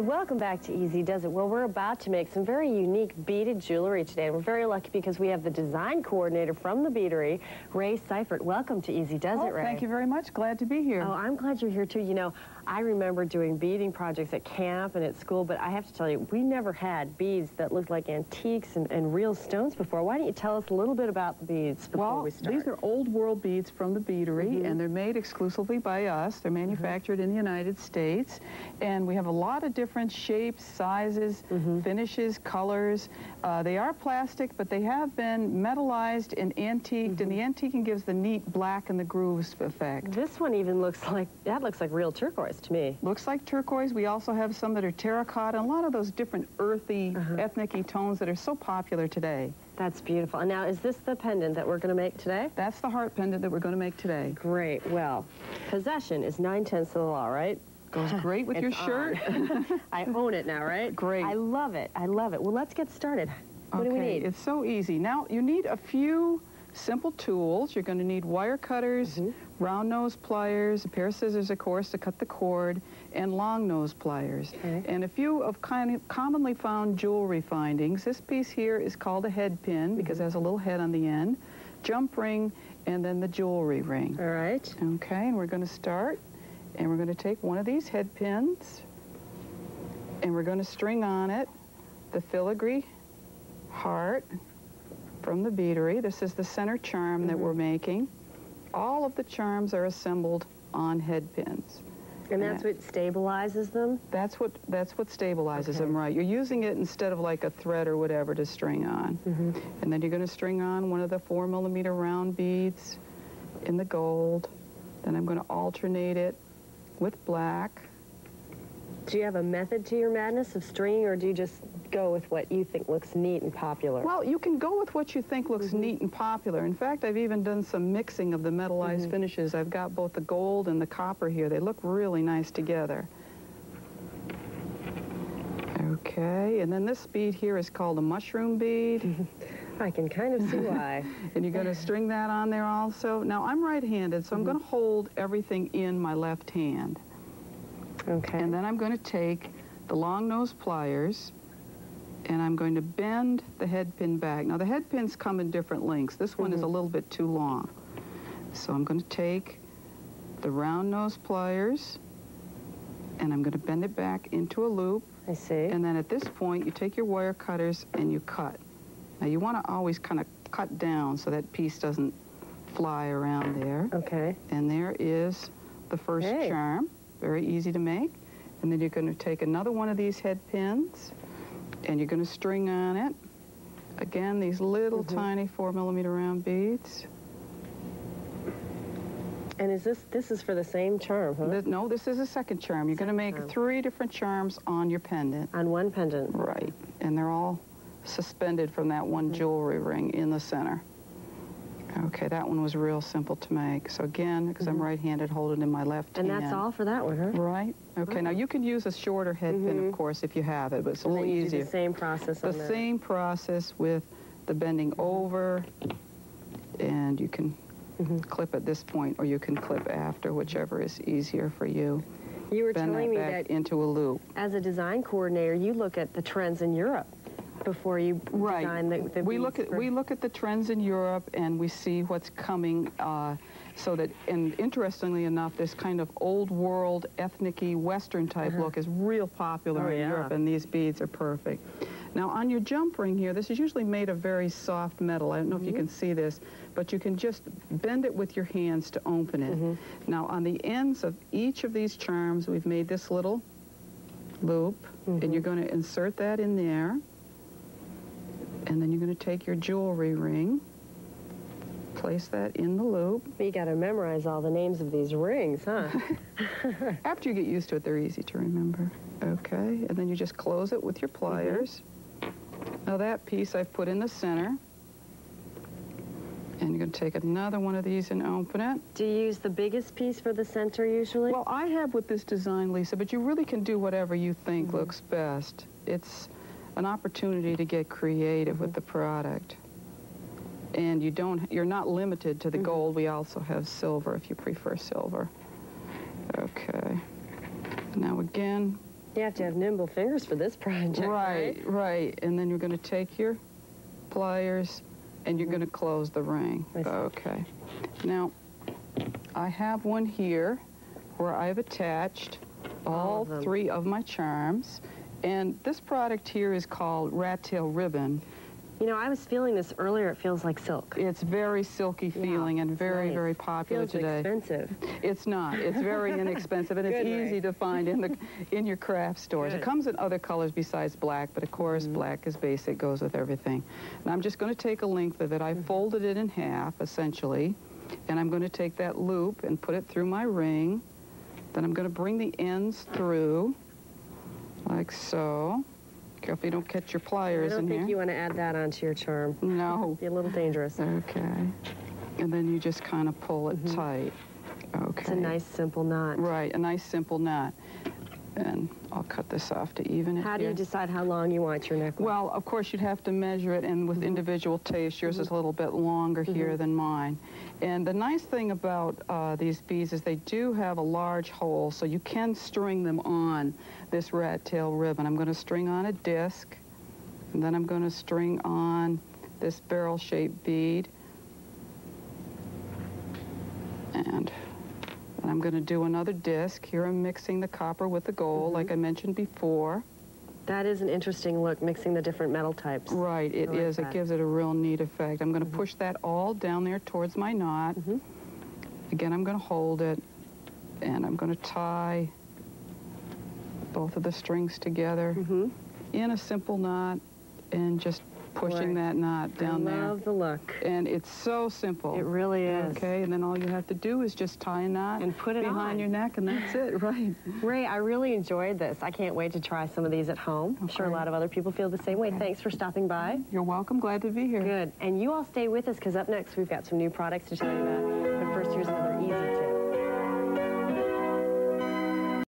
Welcome back to Easy Does It. Well, we're about to make some very unique beaded jewelry today. And we're very lucky because we have the design coordinator from the Beadery, Ray Seifert. Welcome to Easy Does It, Ray. Thank you very much. Glad to be here. Oh, I'm glad you're here, too. You know, I remember doing beading projects at camp and at school, but I have to tell you, we never had beads that looked like antiques and real stones before. Why don't you tell us a little bit about the beads before we start? These are old world beads from the Beadery, and they're made exclusively by us. They're manufactured in the United States, and we have a lot of different shapes, sizes, finishes, colors. They are plastic, but they have been metallized and antiqued, and the antiquing gives the neat black and the grooves effect. This one even looks like, that looks like real turquoise to me. Looks like turquoise. We also have some that are terracotta, and a lot of those different earthy, ethnic-y tones that are so popular today. That's beautiful. And now, is this the pendant that we're going to make today? That's the heart pendant that we're going to make today. Great. Well, possession is 9/10 of the law, right? Goes great with your shirt. I own it now, right? Great. I love it. I love it. Well, let's get started. What do we need? It's so easy. Now, you need a few simple tools. You're going to need wire cutters, round nose pliers, a pair of scissors, of course, to cut the cord, and long nose pliers. And a few of commonly found jewelry findings. This piece here is called a head pin because it has a little head on the end, jump ring, and then the jewelry ring. All right. Okay, and we're going to start, and we're going to take one of these head pins, and we're going to string on it the filigree heart from the Beadery. This is the center charm that we're making. All of the charms are assembled on head pins. And that's what stabilizes them? That's what stabilizes them, right. You're using it instead of like a thread or whatever to string on. And then you're going to string on one of the 4mm round beads in the gold. Then I'm going to alternate it with black. Do you have a method to your madness of stringing, or do you just go with what you think looks neat and popular? Well, you can go with what you think looks neat and popular. In fact, I've even done some mixing of the metallized finishes. I've got both the gold and the copper here. They look really nice together. Okay, and then this bead here is called a mushroom bead. I can kind of see why. And you're going to string that on there also. Now, I'm right-handed, so I'm going to hold everything in my left hand. Okay. And then I'm going to take the long nose pliers, and I'm going to bend the head pin back. Now, the head pins come in different lengths. This one is a little bit too long. So I'm going to take the round nose pliers, and I'm going to bend it back into a loop. I see. And then at this point, you take your wire cutters and you cut. Now, you want to always kind of cut down so that piece doesn't fly around there. Okay. And there is the first charm. Very easy to make. And then you're going to take another one of these head pins, and you're going to string on it. Again, these little tiny 4mm round beads. And is this is for the same charm, huh? No, this is a second charm. You're going to make 3 different charms on your pendant. On one pendant. Right. And they're all suspended from that one jewelry ring in the center. Okay, that one was real simple to make. So again, because I'm right-handed, hold it in my left hand. And that's all for that one, huh? Right. Okay, now you can use a shorter head pin, of course, if you have it, but it's a little easier. Do the same process on that. The same process with the bending over, and you can clip at this point, or you can clip after, whichever is easier for you. You were Bend telling me back that into a loop. As a design coordinator, you look at the trends in Europe before you design the we look at the trends in Europe, and we see what's coming, so that, and interestingly enough, this kind of old world ethnic-y Western type look is real popular in Europe, and these beads are perfect. Now, on your jump ring here, this is usually made of very soft metal. I don't know if you can see this, but you can just bend it with your hands to open it. Now, on the ends of each of these charms, we've made this little loop, and you're going to insert that in there. And then you're going to take your jewelry ring, place that in the loop. You got to memorize all the names of these rings, huh? After you get used to it, they're easy to remember. Okay, and then you just close it with your pliers. Now that piece I've put in the center. And you're going to take another one of these and open it. Do you use the biggest piece for the center usually? Well, I have with this design, Lisa, but you really can do whatever you think looks best. It's an opportunity to get creative with the product. And you're not limited to the gold. We also have silver if you prefer silver. Okay. Now again, You have to have nimble fingers for this project, right? Right. And then you're going to take your pliers and you're going to close the ring. Okay. Now, I have one here where I've attached all 3 of my charms. And this product here is called rat tail ribbon. You know, I was feeling this earlier. It feels like silk. It's very silky feeling and very, very popular today. Feels expensive. It's not. It's very inexpensive, and it's easy to find in your craft stores. It comes in other colors besides black, but of course black is basic, goes with everything. And I'm just going to take a length of it. I folded it in half, essentially, and I'm going to take that loop and put it through my ring. Then I'm going to bring the ends through, like so. Careful you don't catch your pliers in here. I don't think you want to add that onto your charm. No. It'd be a little dangerous. Okay. And then you just kind of pull it tight. Okay. It's a nice, simple knot. Right, a nice, simple knot. And I'll cut this off to even it. How do you decide how long you want your necklace? Well, of course, you'd have to measure it, and with individual taste, yours is a little bit longer here than mine. And the nice thing about these beads is they do have a large hole, so you can string them on this rat tail ribbon. I'm going to string on a disc, and then I'm going to string on this barrel-shaped bead. And I'm going to do another disc. Here I'm mixing the copper with the gold, like I mentioned before. That is an interesting look, mixing the different metal types. Right, it is. It gives it a real neat effect. I'm going to push that all down there towards my knot. Again, I'm going to hold it, and I'm going to tie both of the strings together in a simple knot, and just pushing that knot down there. I love the look. And it's so simple. It really is. Okay, and then all you have to do is just tie a knot and put it behind your neck, and that's it, right. Ray, I really enjoyed this. I can't wait to try some of these at home. I'm sure a lot of other people feel the same way. Thanks for stopping by. You're welcome. Glad to be here. Good. And you all stay with us, because up next we've got some new products to tell you about. But first, here's another easy tip.